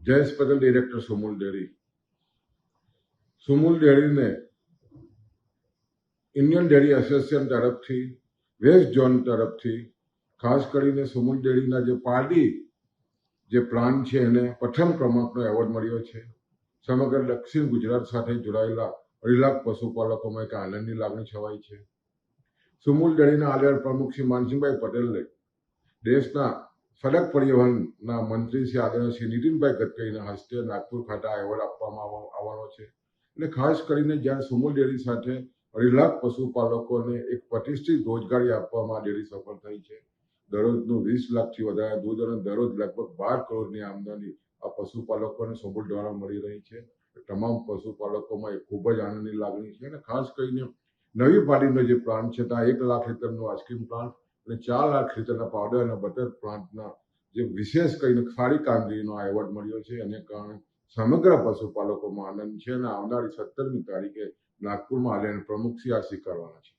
Jayesh Patel, director Sumul dairy. Sumul ડેરીને Indian dairy association તરફથી, west zone તરફથી ખાસ કરીને સુમૂલ ડેરીના જે પારડી જે પ્લાન છે એને પ્રથમ ક્રમાંકનો એવોર્ડ મળ્યો છે. સમગ્ર દક્ષિણ ગુજરાત સાથે જોડાયેલા 2.5 લાખ પશુપાલકોમાં એક આનંદની લાગણી છવાઈ છે. સુમૂલ ડેરીના આદરણીય પ્રમુખ શ્રી માનસિંહભાઈ પટેલને દેશના સડક પરિવહનના મંત્રી શ્રી આદરણીય શ્રી નીતિનભાઈ ગડકરીના હસ્તે નાગપુર ખાતે આ એવોર્ડ આપવામાં આવવાનો છે. અને ખાસ કરીને જ્યારે સુમૂલ ડેરી સાથે 2.5 લાખ પશુપાલકોને એક પ્રતિષ્ઠિત રોજગારી આપવામાં ડેરી સફળ થઈ છે. દરરોજનું 20 લાખથી વધારે દૂધ અને દરરોજ લગભગ 12 કરોડની આમદની આ પશુપાલકોને સુમૂલ દ્વારા મળી રહી છે. તમામ પશુપાલકોમાં એક ખૂબ જ આનંદની લાગણી છે. અને ખાસ કરીને નવી પાડીનો જે પ્લાન્ટ છે ત્યાં 1 લાખ લીટરનું આઈસ્ક્રીમ પ્લાન્ટ અને 4 લાખ લીટરના પાવડર અને બટર પ્લાન્ટના જે વિશેષ કરીને સારી કામગીરીનો આ એવોર્ડ મળ્યો છે. એને કારણે સમગ્ર પશુપાલકોમાં આનંદ છે અને આવનારી 17મી તારીખે નાગપુરમાં આદરણીય પ્રમુખશ્રી આ સ્વીકારવાના છે.